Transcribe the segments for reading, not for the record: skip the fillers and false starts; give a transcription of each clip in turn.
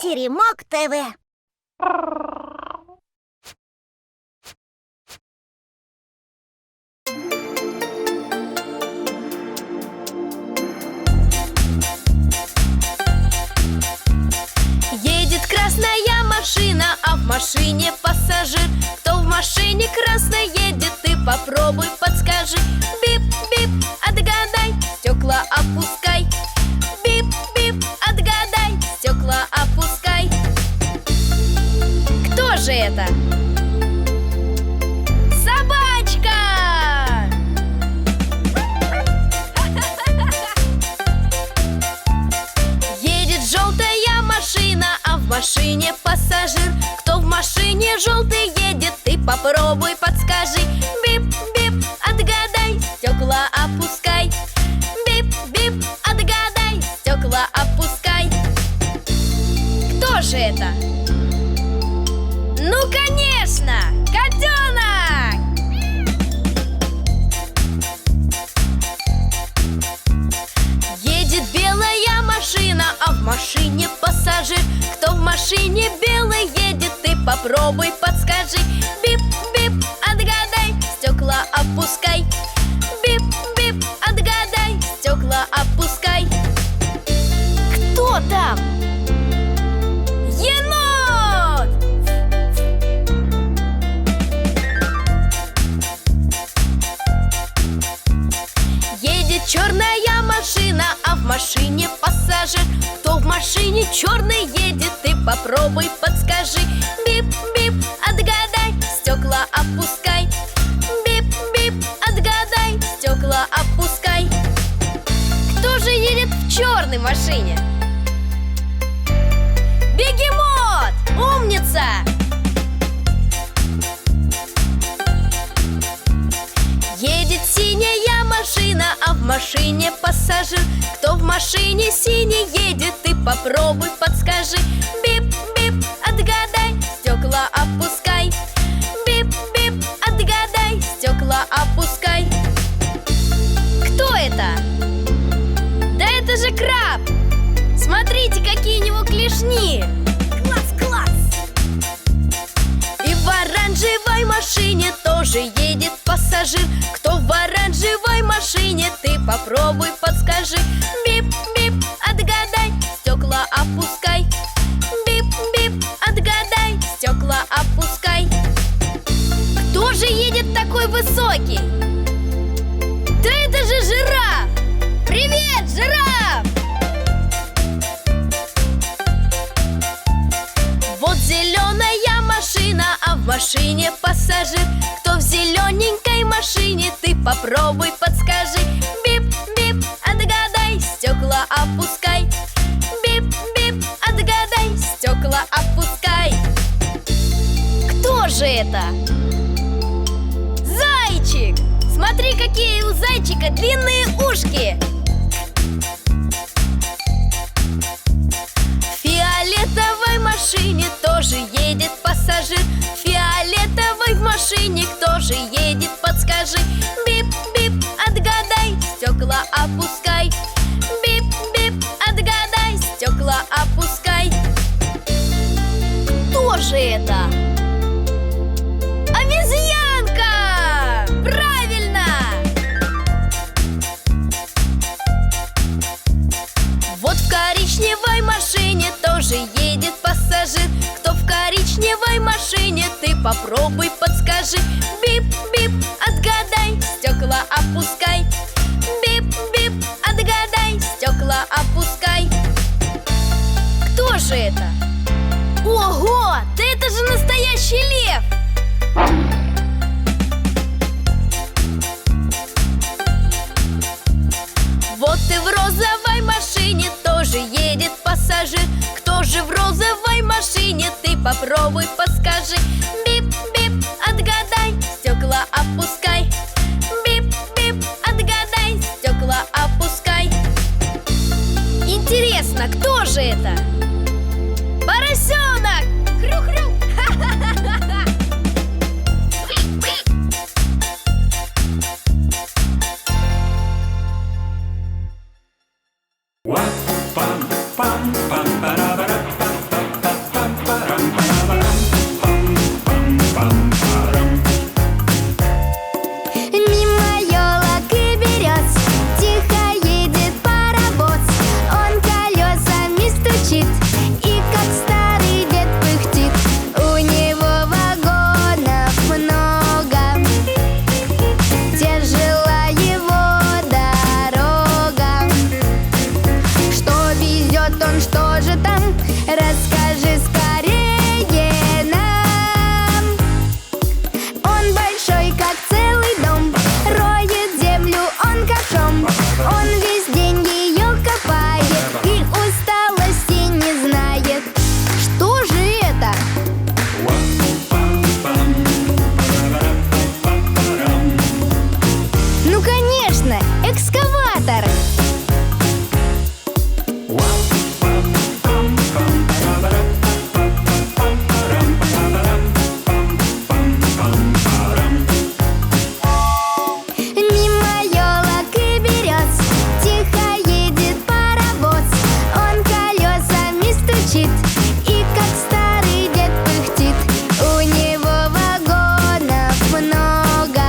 Теремок ТВ. Едет красная машина, а в машине пассажир. Кто в машине красной едет, ты попробуй подскажи. Бип-бип, отгадай, стекла опускай. Бип-бип, отгадай, стекла опускай. Кто же это? Собачка! Едет желтая машина, а в машине пассажир. Кто в машине желтый едет, ты попробуй подскажи. Бип-бип, отгадай, стекла опускай. Бип-бип, отгадай, стекла опускай. Кто же это? Ну, конечно, котенок! Едет белая машина, а в машине пассажир. Кто в машине белый едет, ты попробуй подскажи. Бип-бип, отгадай, стекла опускай. Бип-бип, отгадай, стекла опускай. Кто там? Енот! Едет черная машина, а в машине пассажир. Кто в машине черный едет, ты попробуй подскажи. Бип-бип, отгадай, стекла опускай. Бип-бип, отгадай, стекла опускай. Кто же едет в черной машине? Бегемот! Умница! Едет синяя машина, а в машине пассажир. Кто в машине синий едет, ты попробуй подскажи. Бип-бип, отгадай, стекла опускай. Бип-бип, отгадай, стекла опускай. Кто это? Да это же краб! Смотрите, какие у него клешни! Класс! И в оранжевой машине тоже едет пассажир. Кто в оранжевой машине, ты попробуй подскажи. Бип-бип, отгадай, стекла опускай. Бип-бип, отгадай, стекла опускай. Кто же едет такой высокий? Да это же жираф! Привет, жираф! Вот зеленая машина, а в машине пассажир. Кто в зелененькой машине, ты попробуй подскажи. Бип-бип, отгадай, стекла опускай. Бип-бип, отгадай, стекла опускай. Кто же это? Зайчик! Смотри, какие у зайчика длинные ушки! В фиолетовой машине тоже едет пассажир. В фиолетовой машине кто же едет, подскажи. Бип-бип, отгадай, стекла опускай. Бип-бип, отгадай, стекла опускай. Кто же это? Обезьянка! Правильно! Вот в коричневой машине тоже едет пассажир. Кто в коричневой машине, ты попробуй подскажи. Бип-бип, отгадай, стекла опускай. Бип-бип, отгадай, стекла опускай. Кто же это? Ого! Да это же настоящий лев! Вот и в розовой машине тоже едет пассажир. Кто же в розовой машине, ты попробуй подскажи. Бип-бип, отгадай, стекла опускай. Бип-бип, отгадай, стекла опускай. Интересно, кто же это? Поросенок! Хрю-хрю! What fun, fun, fun, ba-da-ba-da-ba-ba. что же там? Расскажи скорее нам. Он большой, как целый дом, роет землю он ковшом. Он весь день ее копает и усталости не знает. Что же это? Ну, конечно, экскаватор! Мимо елок и берез тихо едет паровоз. Он колесами стучит и как старый дед пыхтит. У него вагонов много,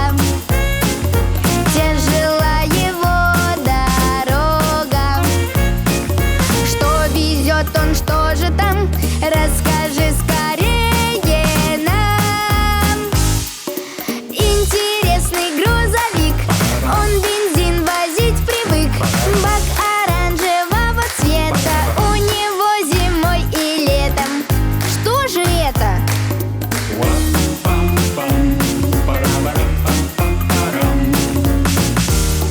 тяжела его дорога. Что везет он, что же там? Расскажи скорее нам. Интересный грузовик, он бензин возить привык. Бак оранжевого цвета, у него зимой и летом. Что же это?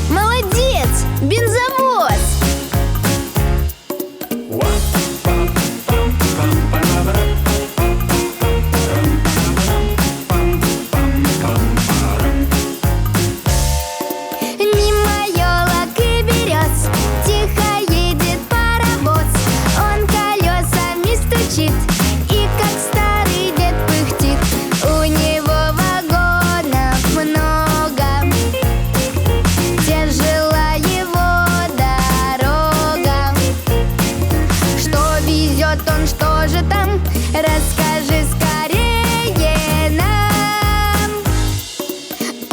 Молодец! Бензовоз! Мимо елок и берез тихо едет паровоз. Он колесами стучит и как старый дед пыхтит. У него вагонов много, тяжела его дорога. Что везет он, что же там? Расскажи скорее нам.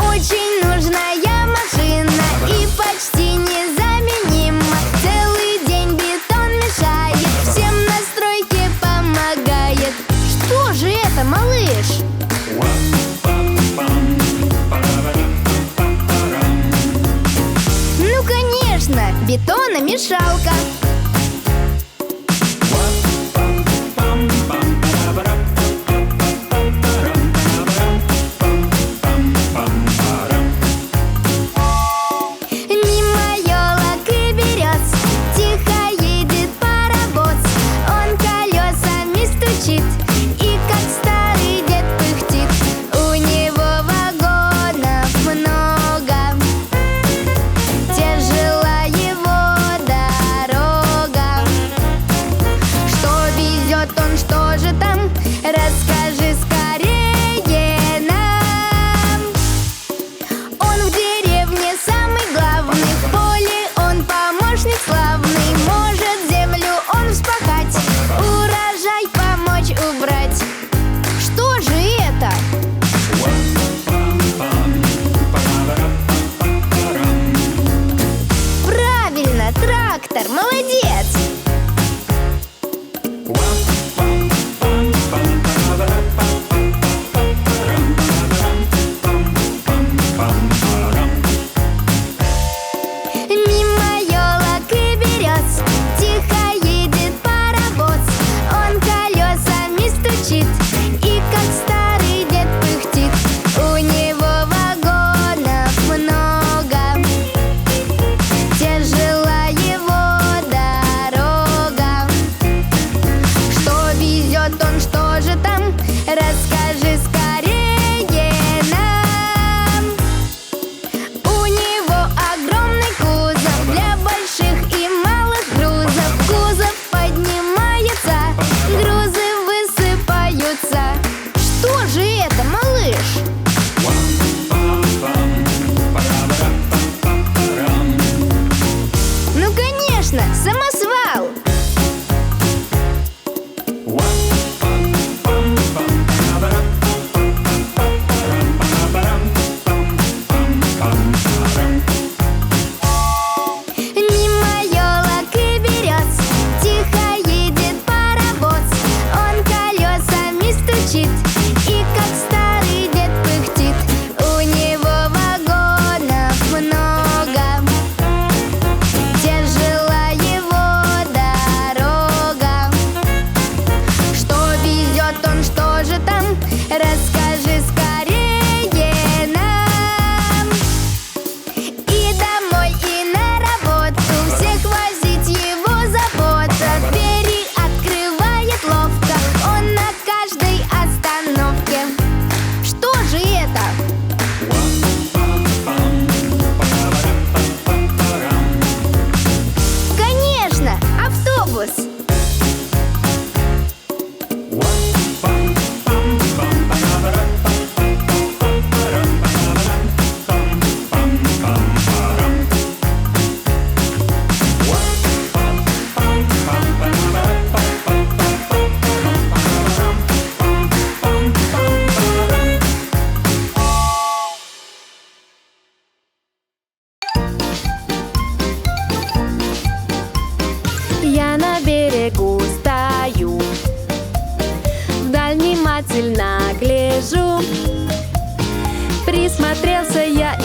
Очень нужная машина и почти незаменима. Целый день бетон мешает, всем на стройке помогает. Что же это, малыш? Ну, конечно, бетономешалка. Мимо елок и берез тихо едет паровоз. Он колесами стучит и как старый дед пыхтит. У него вагонов много, тяжела его дорога. Что везет он, что же там? Расскажи скорее нам. Он в деревне самый главный, в поле он помощник славный. Может землю он вспахать, урожай помочь убрать. Что же это? Правильно, трактор, молодец! Мимо елок и берез тихо едет паровоз. Он колесами стучит и как старый дед пыхтит. У него вагонов много, тяжела его дорога. Что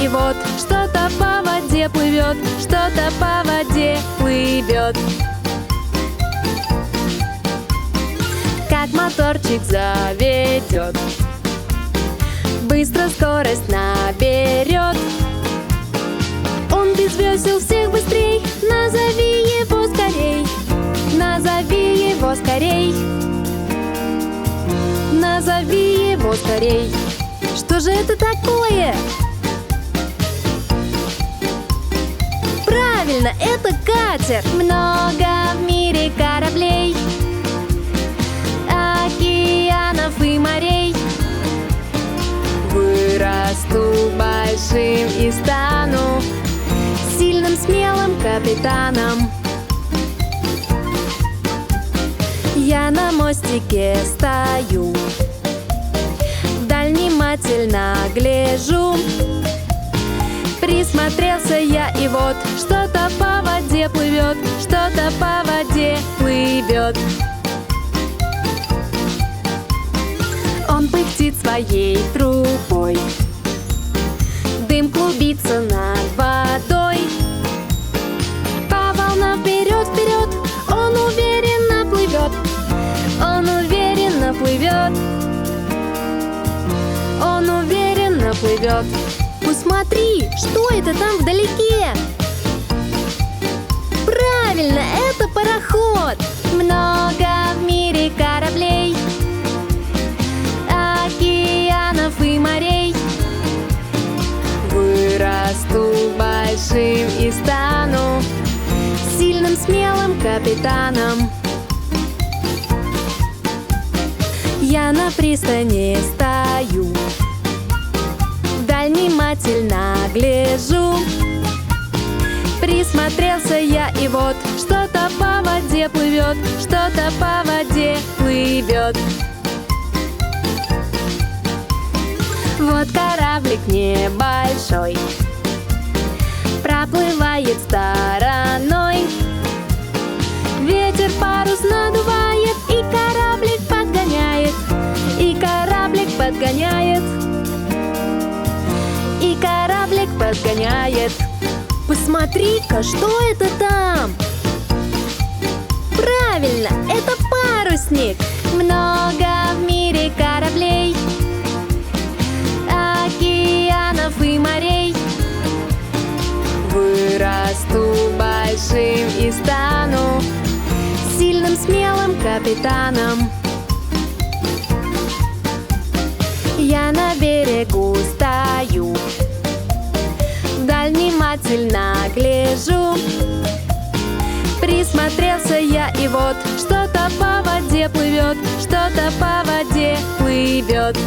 и вот что-то по воде плывет, что-то по воде плывет. Как моторчик заведет, быстро скорость наберет. Он без весел всех быстрей, назови его скорей, назови его скорей, назови его скорей. Что же это такое? Правильно, это катер. Много в мире кораблей, океанов и морей. Вырасту большим и стану сильным, смелым капитаном. Я на мостике стою, вдаль внимательно гляжу. Присмотрелся я, и вот что-то по воде плывет, что-то по воде плывет. Он пыхтит своей трубой, дым клубится над водой. По волнам вперед, вперед, он уверенно плывет, он уверенно плывет, он уверенно плывет. Посмотри, что это там вдалеке? Правильно, это пароход. Много в мире кораблей, океанов и морей. Вырасту большим и стану сильным, смелым капитаном. Я на пристани стою, вдаль внимательно гляжу. Присмотрелся я, и вот что-то по воде плывет, что-то по воде плывет. Вот кораблик небольшой проплывает стороной. Ветер парус надувает, и кораблик подгоняет, и кораблик подгоняет, и кораблик подгоняет. Посмотри-ка, что это там? Правильно, это парусник. Много в мире кораблей, океанов и морей. Вырасту большим и стану сильным, смелым капитаном. Я на берегу стою, вдаль внимательно гляжу. Присмотрелся я, и вот что-то по воде плывет, что-то по воде плывет.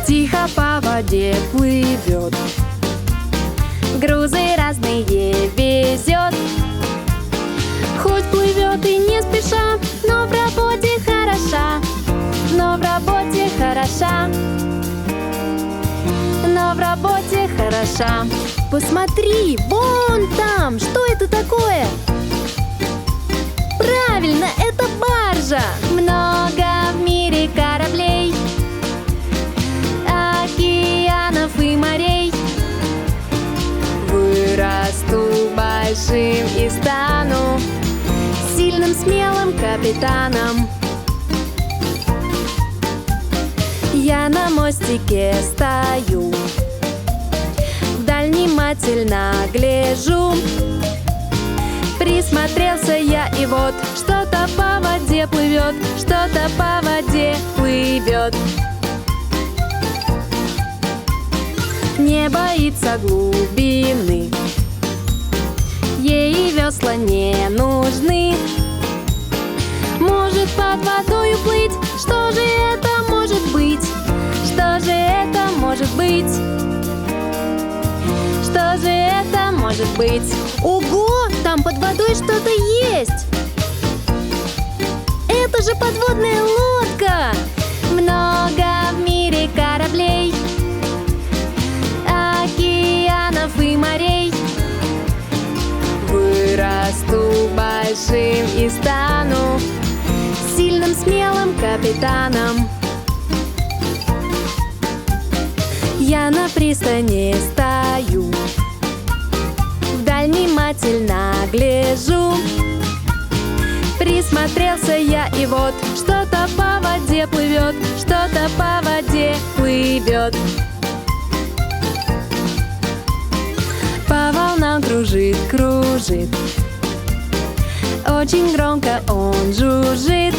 Тихо по воде плывет, грузы разные везет. Хоть плывет и не спеша, но в работе хороша, но в работе хороша, но в работе хороша. Посмотри, вон там, что это такое? Правильно, это баржа. Много в мире кораблей, океанов и морей. Вырасту большим и стану сильным, смелым капитаном. Я на мостике стою, вдаль внимательно гляжу. Присмотрелся я, и вот что-то по воде плывет, что-то по воде плывет. Не боится глубины, ей весла не нужны. Может под водой плыть, что же это может быть? Что же это может быть? Что же это может быть? Ого, там под водой что-то есть! Это же подводная лодка! Много в мире кораблей, океанов и морей. Вырасту большим и стану сильным, смелым капитаном. Я на пристани стою, вдаль внимательно гляжу. Присмотрелся я, и вот что-то по воде плывет, что-то по воде плывет. По волнам кружит, кружит, очень громко он жужжит.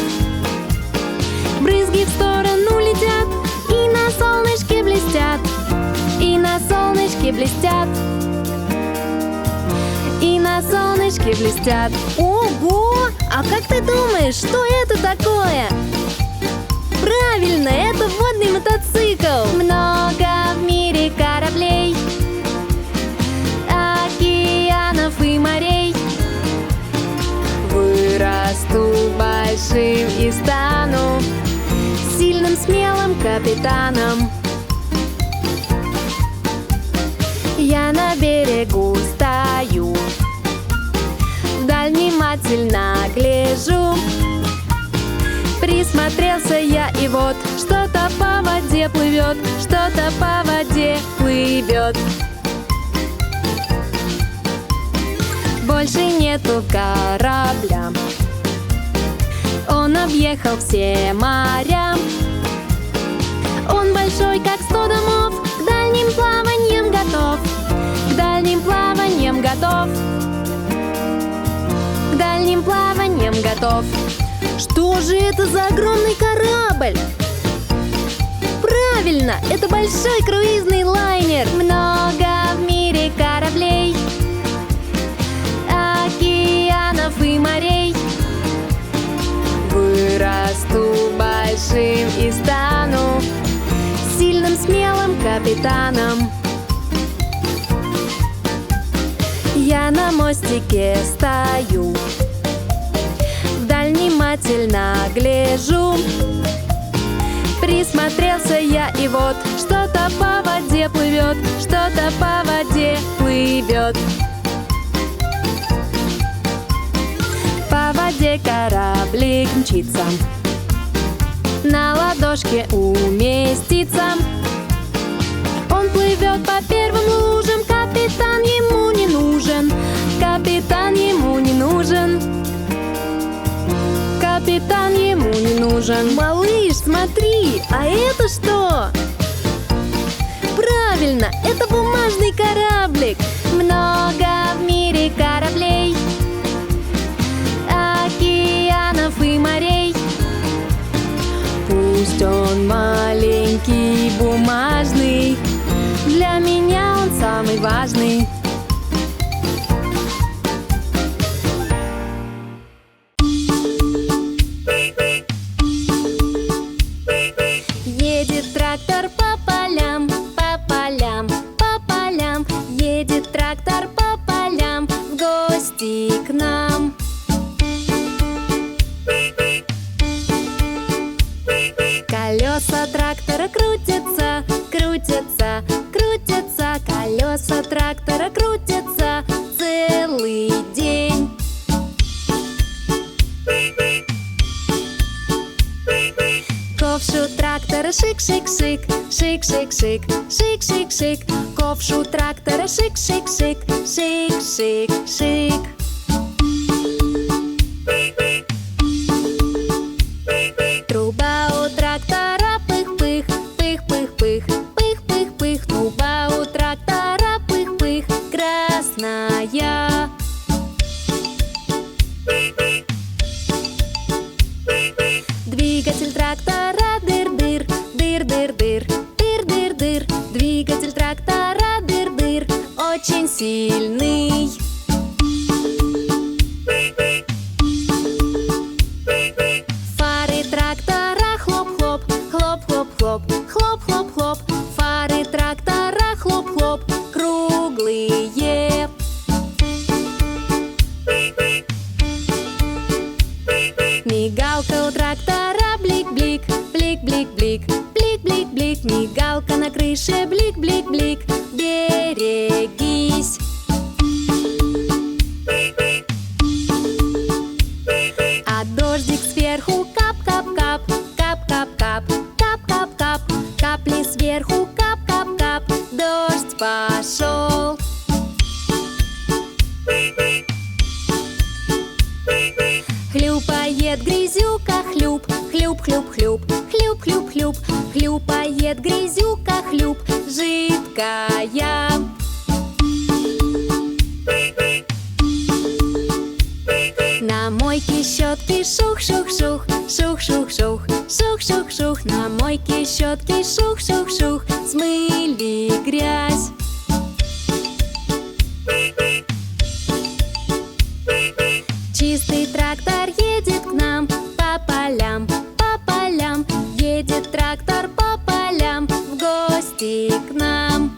Брызги в сторону летят, и на солнышке блестят, и на солнышке блестят, и на солнышке блестят. Ого! А как ты думаешь, что это такое? Правильно, это водный мотоцикл. Много в мире кораблей, океанов и морей. Вырасту большим и стану сильным, смелым капитаном. Я на берегу стою, вдаль внимательно гляжу. Присмотрелся я, и вот что-то по воде плывет, что-то по воде плывет. Больше нету корабля, он объехал все моря. Он большой, как 100 домов, к дальним плаваниям готов, к дальним плаваниям готов, к дальним плаваниям готов. Что же это за огромный корабль? Правильно, это большой круизный лайнер. Много в мире кораблей, океанов и морей. Вырасту большим и стану сильным, смелым капитаном. Я на мостике стою, вдаль внимательно гляжу. Присмотрелся я, и вот что-то по воде плывет, что-то по воде плывет. По воде кораблик мчится, на ладошке уместится. Он плывет по первым лужам, капитан ему не нужен, капитан ему не нужен, капитан ему не нужен. Малыш, смотри, а это что? Правильно, это бумажный кораблик. Много в мире кораблей, океанов и морей. Пусть он маленький, бумажный, для меня он самый важный. Едет трактор по полям, по полям, по полям. Едет трактор по полям в гости к нам. Колеса трактора крутятся, крутятся, крутятся. Колеса трактора крутятся целый день. Ковш у трактора шик-шик-шик, шик-шик-шик, шик-шик-шик. Ковш у трактора шик-шик-шик, шик-шик-шик. Труба у трактора пых-пых, пых-пых-пых, пых-пых-пых. Труба у трактора пых-пых, красная. Двигатель трактора дыр-дыр, дыр-дыр-дыр, дыр-дыр-дыр. Двигатель трактора дыр-дыр, очень сильный. Хлюпает грязюка, хлюп, хлюп, хлюп, хлюп, хлюп, хлюп, хлюп. Хлюпает грязюка, хлюп, жидкая. На мойке щетки шух-шух-шух, шух-шух-шух, шух-шух-шух. На мойке щетки шух-шух-шух, смыли грязь. Чистый трактор едет к нам по полям, по полям. Едет трактор по полям в гости к нам.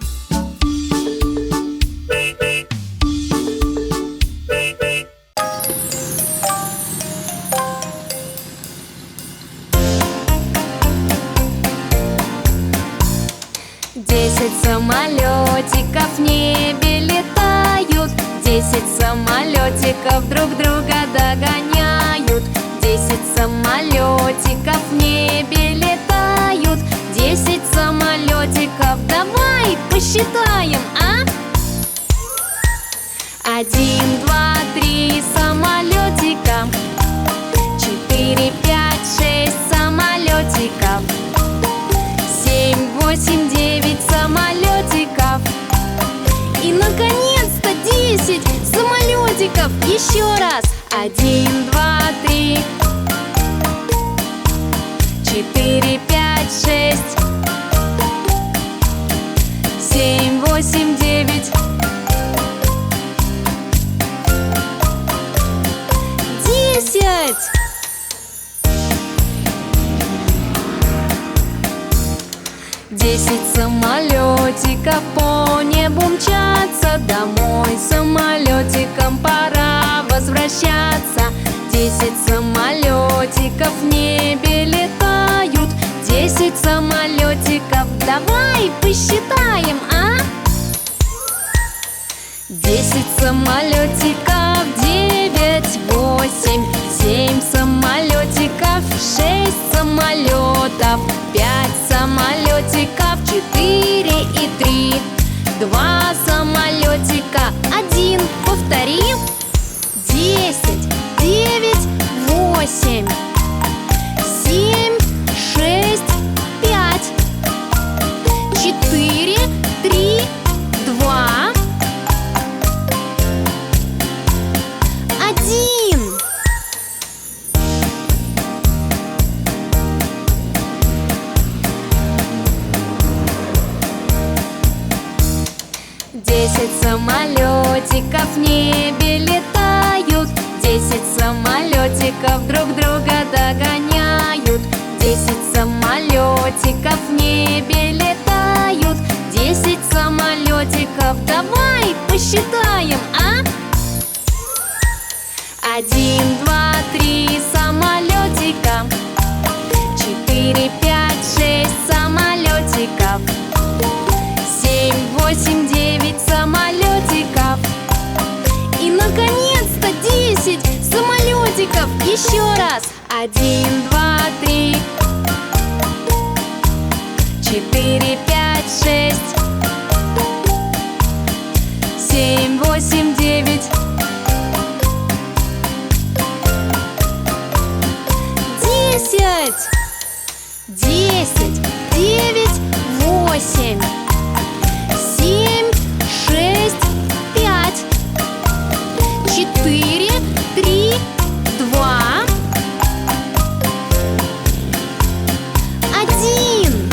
Десять самолетиков в небе летают, 10 самолетиков друг друга догоняют. 10 самолетиков в небе летают, 10 самолетиков. Давай посчитаем, а? 1, 2, 3 самолетика, 4, 5, 6 самолетиков, 7, 8, 9 самолетиков. И, наконец-то, 10 самолетиков. Еще раз. 1, 2, 3, 4, 5, 6, 7, 8, 9, 10. 10 самолетиков по небу мчатся, домой самолетикам пора возвращаться. 10 самолетиков в небе летают, 10 самолетиков. Давай посчитаем, а? 10 самолетиков, 9, 8, 7 самолетиков, 6 самолетов, 5 самолетиков, 4 и 3, 2 самолетика, 1. Повторим. 10, 9, 8, 7, 6, 5, 4, 3, 2, 1. Десять самолетиков в небе летают, 10 самолетиков друг друга догоняют. 10 самолетиков в небе летают, 10 самолетиков. Давай посчитаем, а? 1, 2, 3 самолетика, 4, 5, 6 самолетиков, 7, 8, 9 самолетиков. И, наконец-то, 10 самолетиков. Еще раз. 1, 2, 3, 4, 5, 6, 7, 8, 9, 10. 10, 9, 8, 7, 6, 5, 4, 3, 2, 1.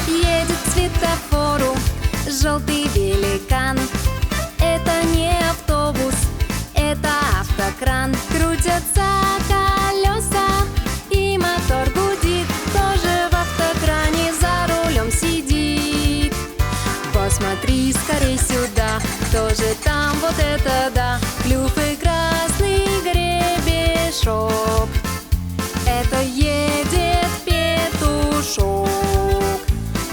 Едет к светофору желтый великан. Это не автобус, это автокран. Крутятся колеса и мотор гудит. Тоже в автокране за рулем сидит. Посмотри скорей сюда, кто же там, вот это да. Клюв и красный гребешок. Это едет петушок.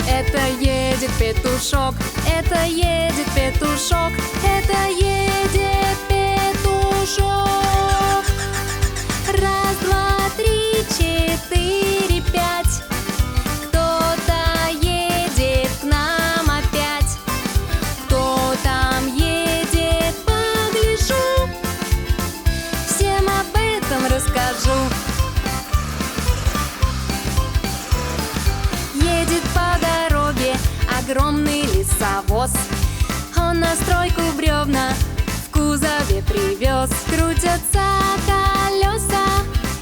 Это едет петушок. Это едет петушок. Это едет петушок. огромный лесовоз. Он на стройку бревна в кузове привез. Крутятся колеса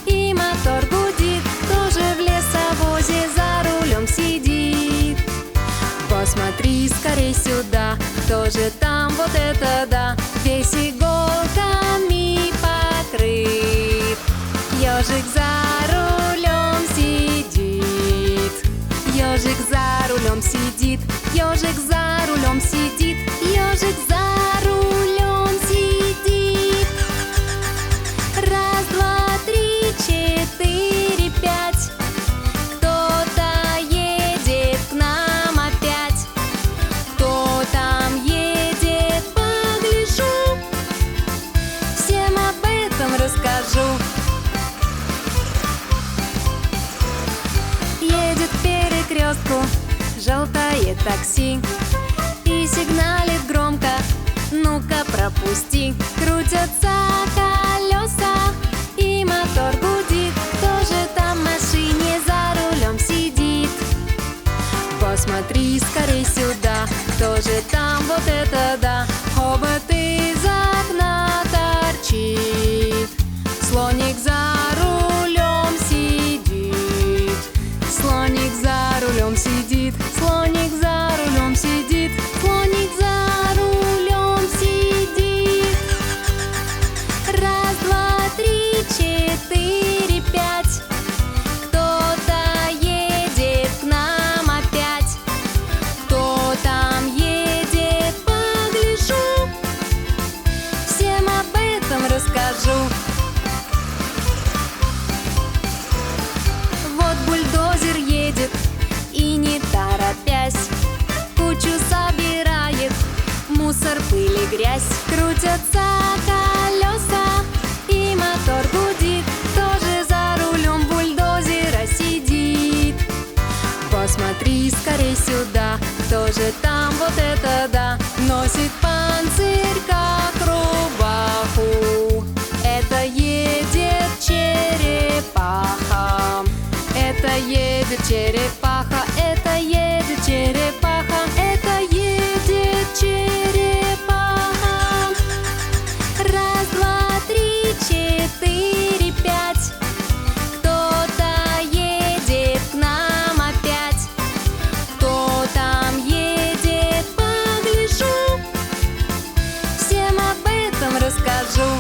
и мотор гудит. Кто же в лесовозе за рулем сидит? Посмотри скорей сюда, кто же там, вот это да, весь иголками покрыт. Ежик за рулем сидит, ежик за рулем сидит, ежик за рулем сидит, ежик за рулем сидит. Раз, два, три, четыре, пять. Кто-то едет к нам опять. Кто там едет, погляжу, всем об этом расскажу. Едет к перекрестку желтое такси и сигналит громко: ну-ка пропусти. Крутятся колеса и мотор гудит. Кто же там в машине за рулем сидит? Посмотри скорей сюда, кто же там, вот это да, хобот из окна торчит. Слоник за рулем сидит, слоник за рулем сидит, слоник за рулем сидит, слоник за рулем сидит. Раз, два, три, четыре, пять. Кто-то едет к нам опять. Кто там едет, погляжу, всем об этом расскажу. Вот бульдозер едет и не торопясь кучу собирает, мусор, пыль и грязь. Крутятся колеса и мотор гудит. Кто же за рулем бульдозера сидит? Посмотри скорей сюда, кто же там, вот это да, носит панцирь как рубаху. Это едет черепаха. Это едет черепаха, это едет черепаха, это едет черепаха. Раз, два, три, четыре, пять. Кто-то едет к нам опять. Кто там едет, погляжу, всем об этом расскажу.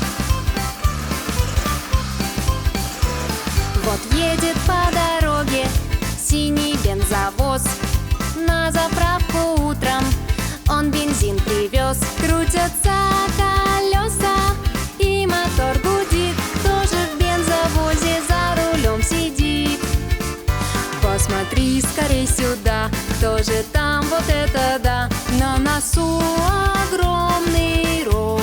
Вот едет по дороге синий бензовоз. На заправку утром он бензин привез. Крутятся колеса и мотор гудит. Кто же в бензовозе за рулем сидит? Посмотри скорей сюда, кто же там, вот это да, на носу огромный рог.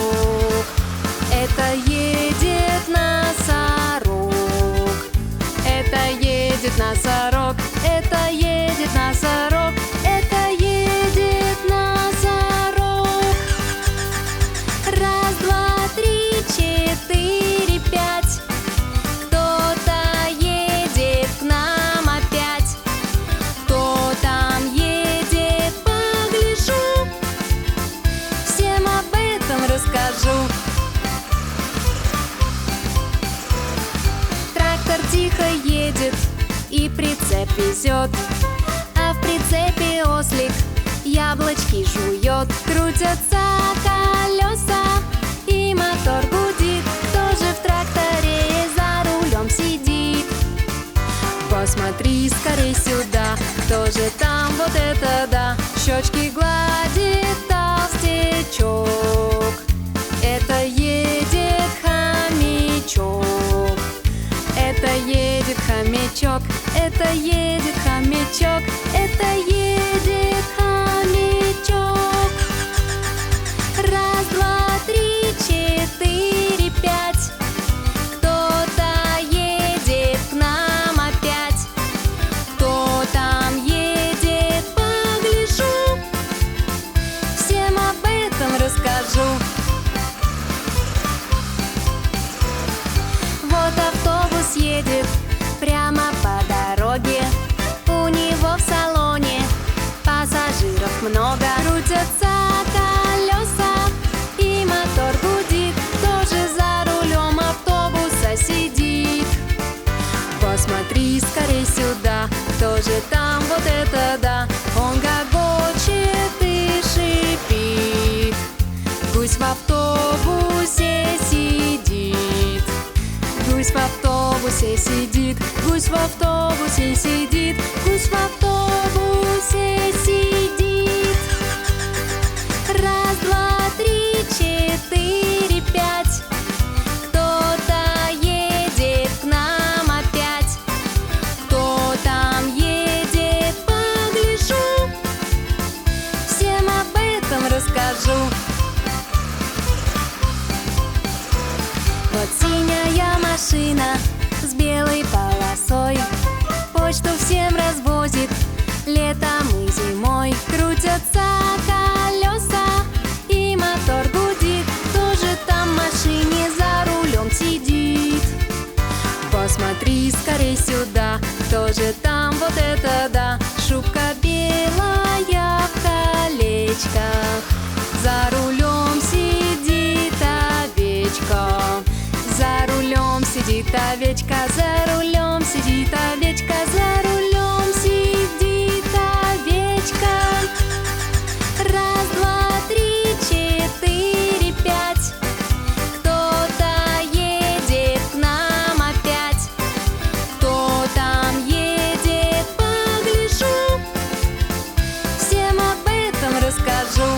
Это едет носорог. Это едет носорог, это едет носорог, это едет носорог. Раз, два, три, четыре, пять. Кто-то едет к нам опять. Кто там едет, погляжу, всем об этом расскажу. Трактор тихо едет и прицеп везет, а в прицепе ослик яблочки жует. Крутятся колеса и мотор гудит. Кто же в тракторе за рулем сидит? Посмотри скорей сюда, кто же там, вот это да, щечки гладит толстячок. Это едет хомячок. Это едет хомячок, это едет хомячок, это едет хомячок. Раз, два, три, четыре, пять. Кто-то едет к нам опять. Кто там едет, погляжу, всем об этом расскажу. Вот автобус едет прямо по дороге. У него в салоне вот это да. Он гогочет и шипит. Гусь в автобусе сидит. Гусь в автобусе сидит. Гусь в автобусе сидит. Гусь в автобусе сидит. Раз, два, три, четыре, пять. Кто-то едет к нам опять. Кто там едет, погляжу. Всем об этом расскажу. Вот синяя машина с белой полосой почту всем развозит летом и зимой. Крутятся колеса и мотор гудит. Кто же там в машине за рулем сидит? Посмотри скорей сюда, кто же там, вот это да. Шубка белая в колечках, за рулем сидит овечка. За рулем сидит овечка, за рулем сидит овечка, за рулем сидит овечка. Раз, два, три, четыре, пять. Кто-то едет к нам опять. Кто там едет, погляжу. Всем об этом расскажу.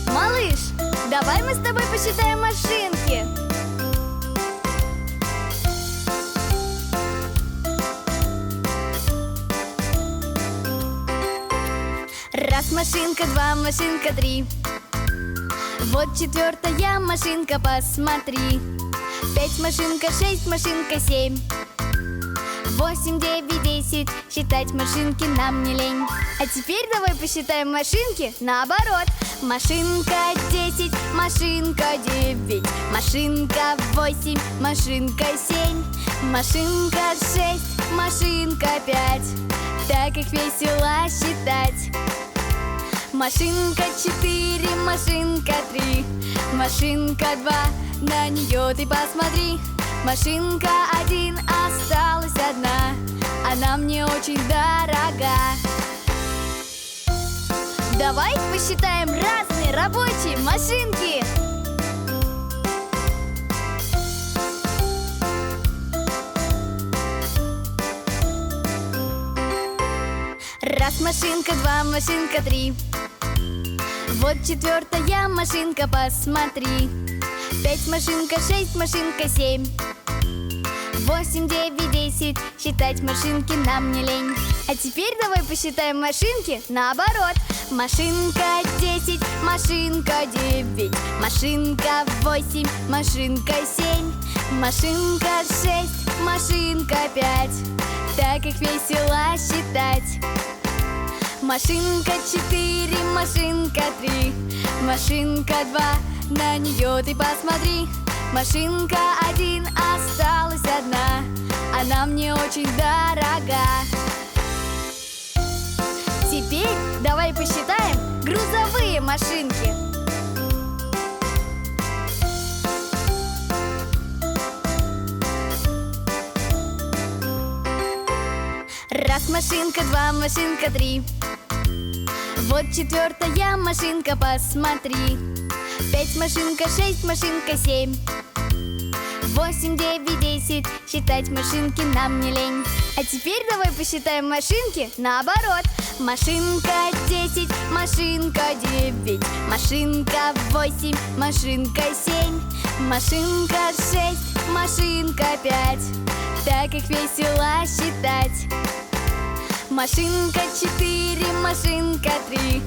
Малыш, давай мы с тобой посчитаем машинки. Раз машинка, два машинка, три. Вот четвертая машинка, посмотри. Пять машинка, шесть машинка, семь. 8, 9, 10. Считать машинки нам не лень. А теперь давай посчитаем машинки наоборот. Машинка 10, машинка 9, машинка 8, машинка 7, машинка 6, машинка 5. Так их весело считать. Машинка 4, машинка 3, машинка 2, на нее ты посмотри. Машинка 1, осталась одна, она мне очень дорога. Давай посчитаем разные рабочие машинки. Раз машинка, два машинка, три. Вот четвертая машинка, посмотри. 5 машинка, 6 машинка, 7, 8, 9, 10. Считать машинки нам не лень. А теперь давай посчитаем машинки наоборот. Машинка 10, машинка 9, машинка 8, машинка 7, машинка 6, машинка 5. Так их весело считать. Машинка 4, машинка 3, машинка 2, на нее ты посмотри. Машинка 1, осталась одна, она мне очень дорога. Теперь давай посчитаем грузовые машинки. Раз машинка, два машинка, три. Вот четвертая машинка, посмотри. 5 машинка, 6 машинка, 7, 8, 9, 10. Считать машинки нам не лень. А теперь давай посчитаем машинки наоборот. Машинка 10, машинка 9, машинка 8, машинка 7, машинка 6, машинка 5. Так их весело считать. Машинка 4, машинка 3,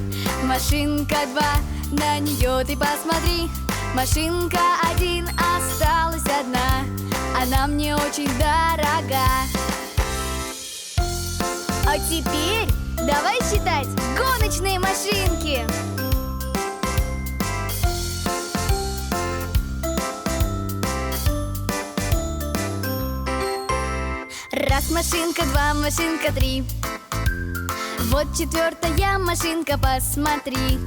машинка 2, на нее ты посмотри. Машинка 1, осталась одна, она мне очень дорога. А теперь давай считать гоночные машинки. Раз машинка, два машинка, три. Вот четвертая машинка, посмотри.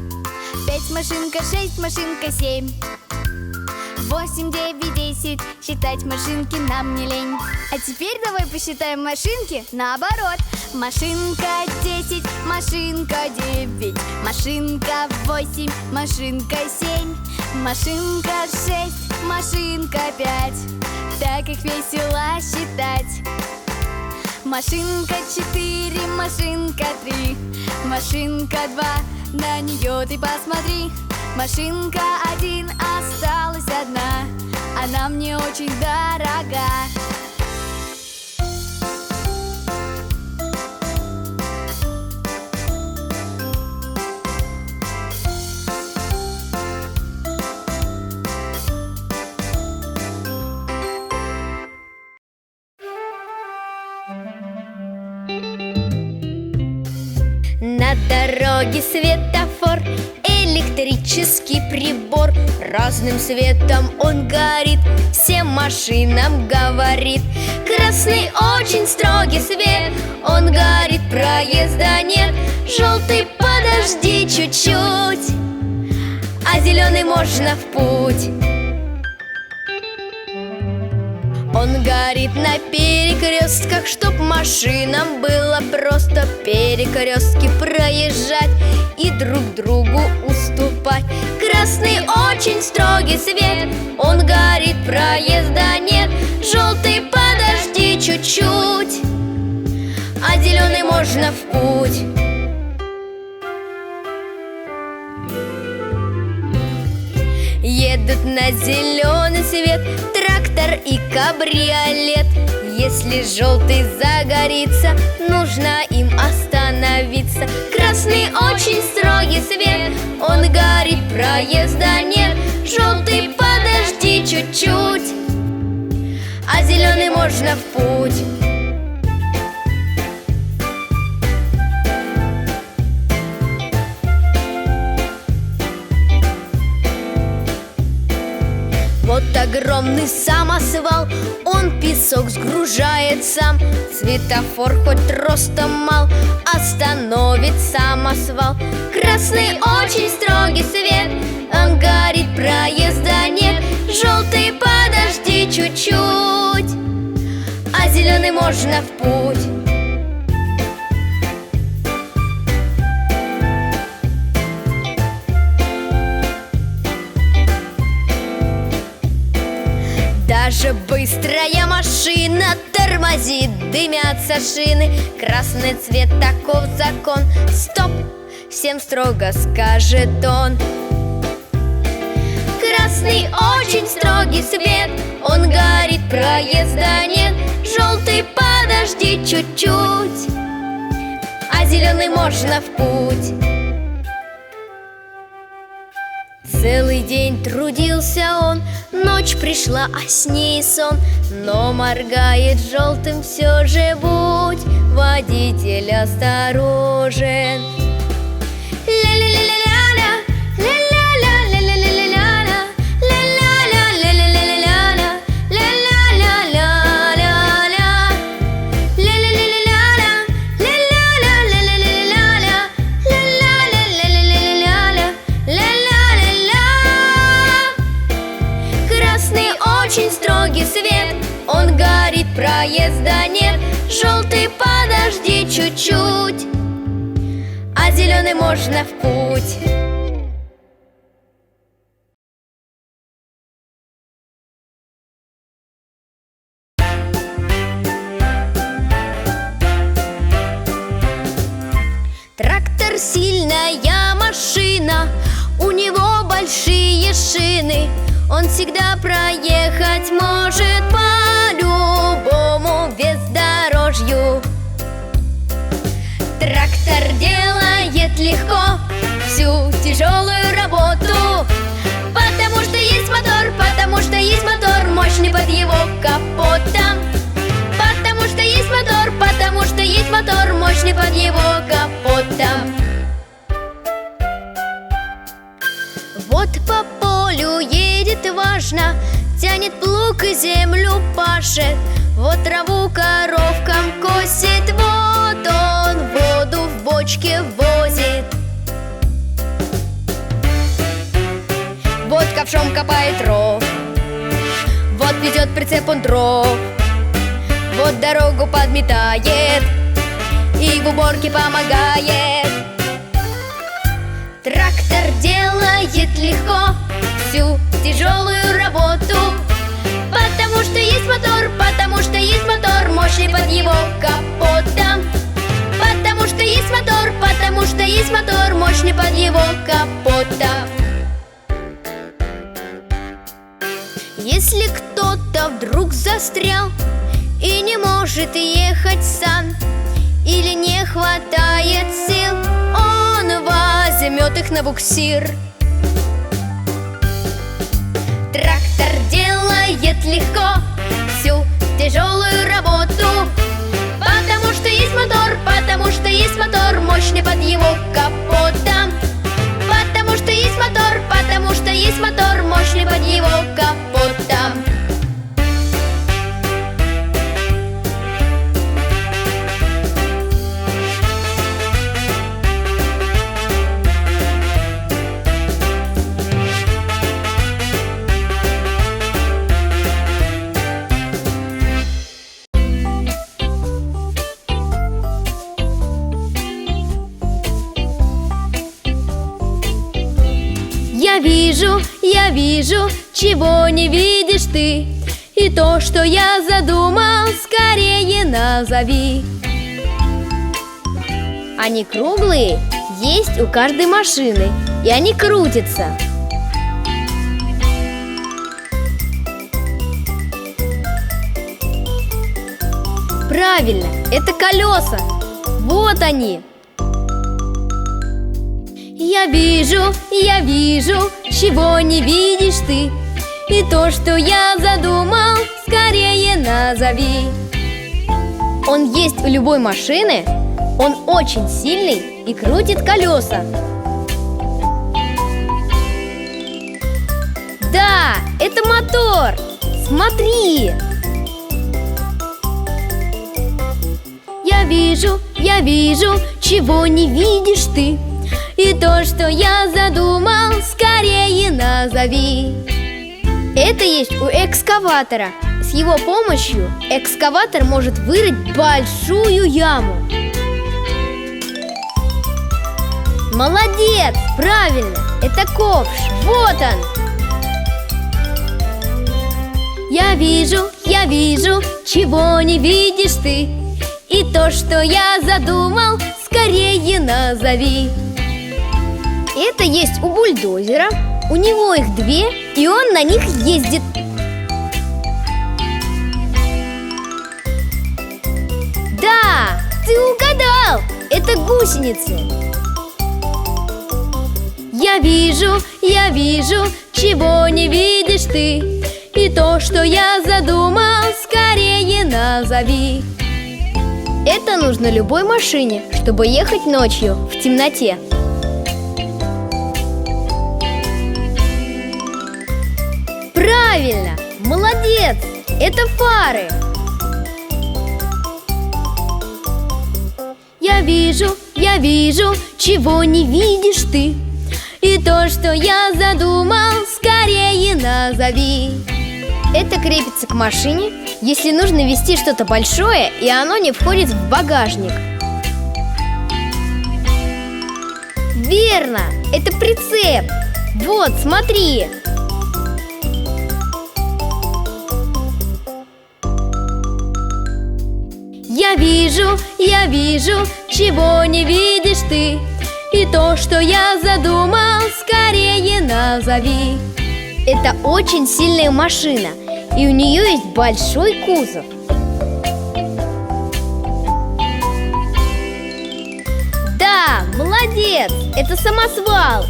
5 машинка, 6 машинка, 7, 8, 9, 10. Считать машинки нам не лень. А теперь давай посчитаем машинки наоборот. Машинка 10, машинка 9, машинка 8, машинка 7, машинка 6, машинка 5. Так их весело считать. Машинка 4, машинка 3, машинка 2, на нее ты посмотри. Машинка 1, осталась одна, она мне очень дорога. На дороге светофор, электрический прибор. Разным светом он горит, всем машинам говорит. Красный очень строгий свет, он горит, проезда нет. Желтый подожди чуть-чуть, а зеленый можно в путь. Он горит на перекрестках, чтоб машинам было просто перекрестки проезжать и друг другу уступать. Красный очень строгий свет, он горит, проезда нет. Желтый подожди чуть-чуть, а зеленый можно в путь. Едут на зеленый свет трактор и кабриолет. Если желтый загорится, нужно им остановиться. Красный очень строгий свет, он горит, проезда нет. Желтый подожди чуть-чуть, а зеленый можно в путь. Вот огромный самосвал, он песок сгружает сам. Светофор хоть ростом мал, остановит самосвал. Красный очень строгий свет, он горит, проезда нет. Желтый подожди чуть-чуть, а зеленый можно в путь. Даже быстрая машина тормозит, дымятся шины. Красный цвет, таков закон. Стоп! Всем строго скажет он. Красный очень строгий свет, он горит, проезда нет. Желтый подожди чуть-чуть, а зеленый можно в путь. Целый день трудился он, ночь пришла, а с ней сон. Но моргает желтым, все же будь, водитель, осторожен. Очень строгий свет, он горит, проезда нет. Желтый подожди чуть-чуть, а зеленый можно в путь. Трактор — сильная машина, у него большие шины. Он всегда проехать может по любому бездорожью. Трактор делает легко всю тяжелую работу, потому что есть мотор мощный под его капотом. Потому что есть мотор мощный под его капотом. Вот по полю едет важно, тянет плуг и землю пашет. Вот траву коровкам косит, вот он воду в бочке возит. ковшом копает ров. Вот ведет прицеп он дров, вот дорогу подметает и в уборке помогает. Трактор делает легко всю тяжелую работу, потому что есть мотор, потому что есть мотор, мощный под его капотом. Потому что есть мотор, потому что есть мотор, мощный под его капотом. Если кто-то вдруг застрял и не может ехать сам, или не хватает сил, он возьмет их на буксир. Трактор делает легко всю тяжелую работу, потому что есть мотор, потому что есть мотор, мощный под его капотом. Потому что есть мотор, потому что есть мотор, мощный под его капотом. Я вижу, чего не видишь ты, и то, что я задумал, скорее назови. Они круглые, есть у каждой машины, и они крутятся. Правильно, это колеса. Вот они. Я вижу, чего не видишь ты, и то, что я задумал, скорее назови. Он есть у любой машины, он очень сильный и крутит колеса. Да, это мотор. Смотри. Я вижу, чего не видишь ты, и то, что я задумал, скорее назови. Это есть у экскаватора. С его помощью экскаватор может вырыть большую яму. Молодец! Правильно! Это ковш! Вот он! Я вижу, чего не видишь ты, и то, что я задумал, скорее назови. Это есть у бульдозера, у него их две, и он на них ездит. Да, ты угадал, это гусеницы. Я вижу, чего не видишь ты, и то, что я задумал, скорее назови. Это нужно любой машине, чтобы ехать ночью в темноте. Правильно! Молодец! Это фары! Я вижу, чего не видишь ты, и то, что я задумал, скорее назови. Это крепится к машине, если нужно везти что-то большое, и оно не входит в багажник. Верно! Это прицеп! Вот, смотри! Я вижу, чего не видишь ты, и то, что я задумал, скорее назови. Это очень сильная машина, и у нее есть большой кузов. Да, молодец! Это самосвал.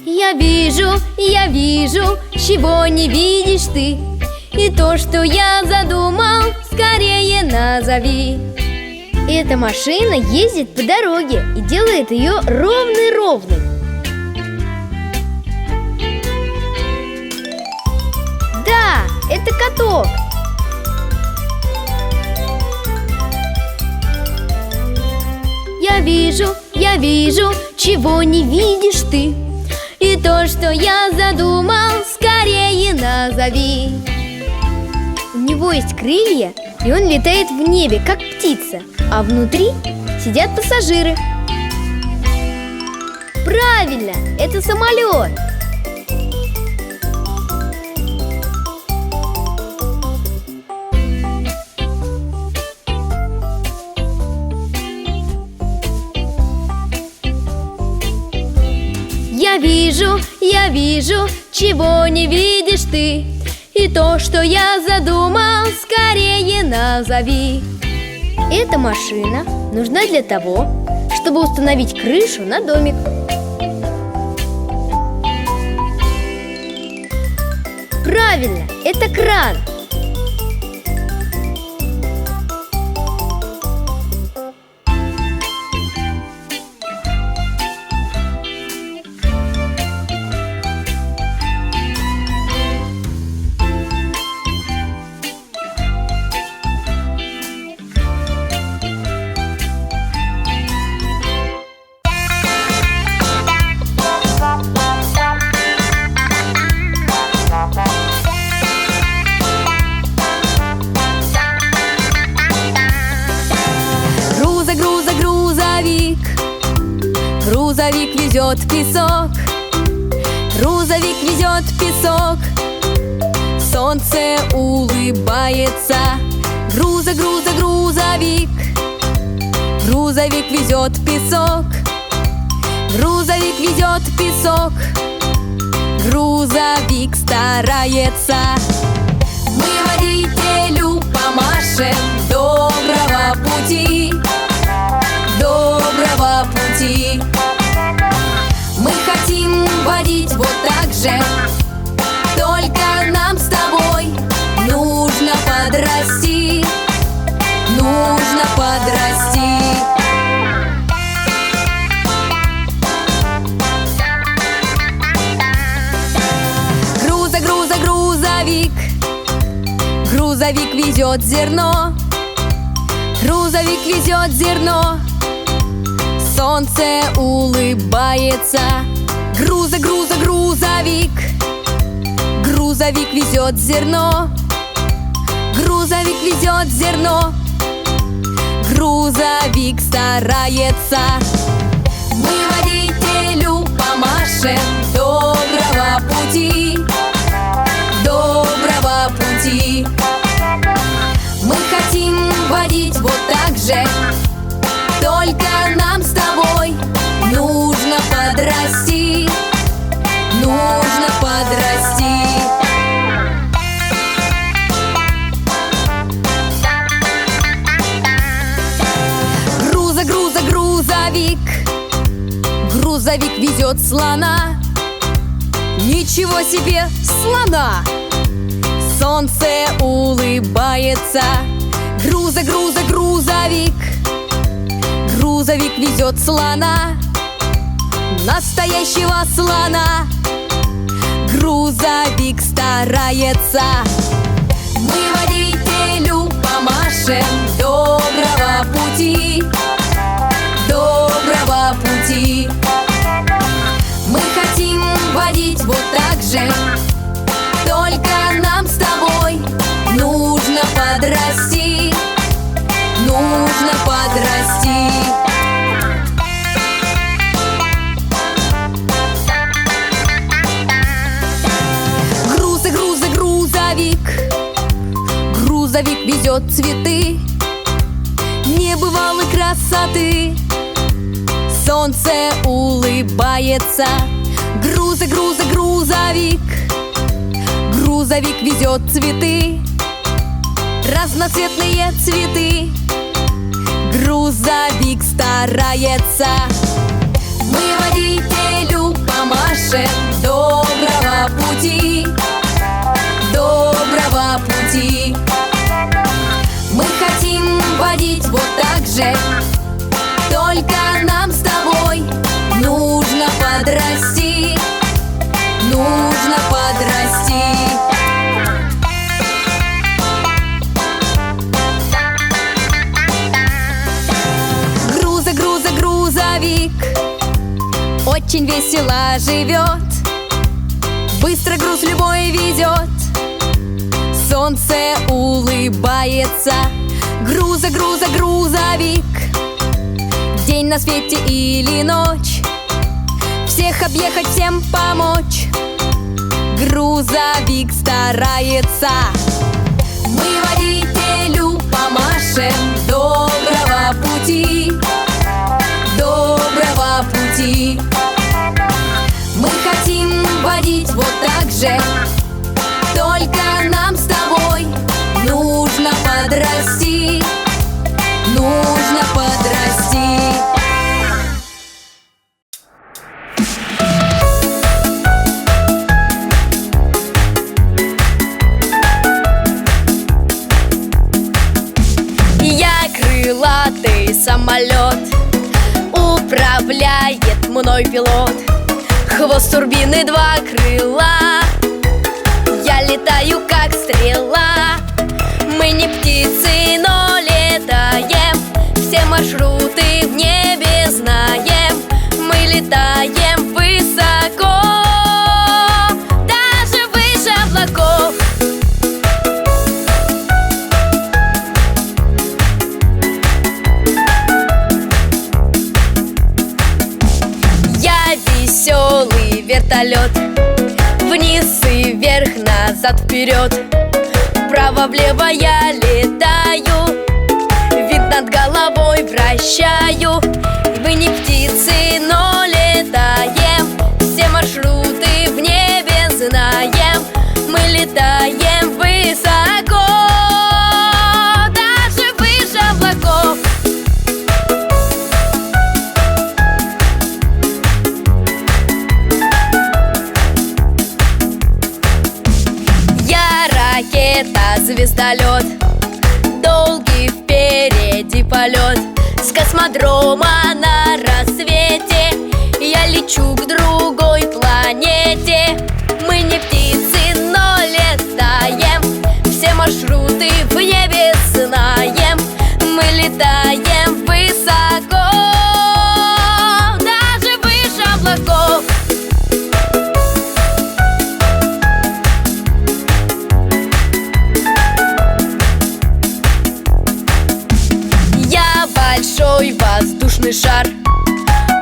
Я вижу, чего не видишь ты, и то, что я задумал, скорее назови. Эта машина ездит по дороге и делает ее ровной-ровной. Да, это каток. я вижу, чего не видишь ты. И то, что я задумал, скорее назови. У него есть крылья, и он летает в небе, как птица, а внутри сидят пассажиры. Правильно, это самолет. Я вижу, чего не видишь ты. И то, что я задумал, скорее назови. Эта машина нужна для того, чтобы установить крышу на домик. Правильно, это кран. Грузовик везет песок, грузовик везет песок. Солнце улыбается. Грузовик. Грузовик везет песок, грузовик везет песок. Грузовик старается. Мы водителю помашем. Доброго пути, доброго пути. Мы хотим водить вот так же, только нам с тобой нужно подрасти, нужно подрасти. Грузовик. Грузовик везет зерно, грузовик везет зерно. Солнце улыбается. Грузовик. Грузовик везет зерно, грузовик везет зерно. Грузовик старается. Мы водителю помашем. Доброго пути, доброго пути. Мы хотим водить вот так же, только нам с тобой нужно подрасти, нужно подрасти. Грузовик. Грузовик везет слона. Ничего себе, слона! Солнце улыбается. Грузовик. Грузовик везет слона, настоящего слона. Грузовик старается. Мы водителю помашем. Доброго пути, доброго пути. Мы хотим водить вот так же, только нам с тобой нужно подрасти, нужно подрасти. Грузовик везет цветы небывалой красоты. Солнце улыбается. Грузовик. Грузовик везет цветы, разноцветные цветы. Грузовик старается. Мы водителю помашем. Доброго пути, доброго пути. Мы хотим водить вот так же, только нам с тобой нужно подрасти, нужно подрасти. Грузовик. очень весело живет, быстро груз любой везет. Солнце улыбается, грузовик. День на свете или ночь, всех объехать, всем помочь. Грузовик старается. Мы водителю помашем: доброго пути, доброго пути. Мы хотим водить вот так же, только нам с тобой нужно подрасти, нужно подрасти. Крылатый самолет, управляет мной пилот. Хвост турбины, два крыла, я летаю как стрела. Мы не птицы, но летаем, все маршруты в небе знаем. Мы летаем высоко, даже выше облаков. Веселый вертолет, вниз и вверх, назад, вперед, вправо-влево я летаю, вид над головой вращаю. Мы не птицы, но летаем, все маршруты в небе знаем. Мы летаем высоко, даже выше облаков. Ракета, звездолет, долгий впереди полет. С космодрома на рассвете я лечу к другой планете. Мы не птицы, но летаем, все маршруты в небе знаем. Мы летаем высоко, даже выше облаков. Большой воздушный шар,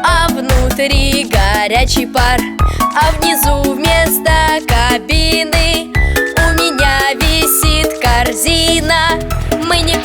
а внутри горячий пар, а внизу вместо кабины у меня висит корзина. Мы не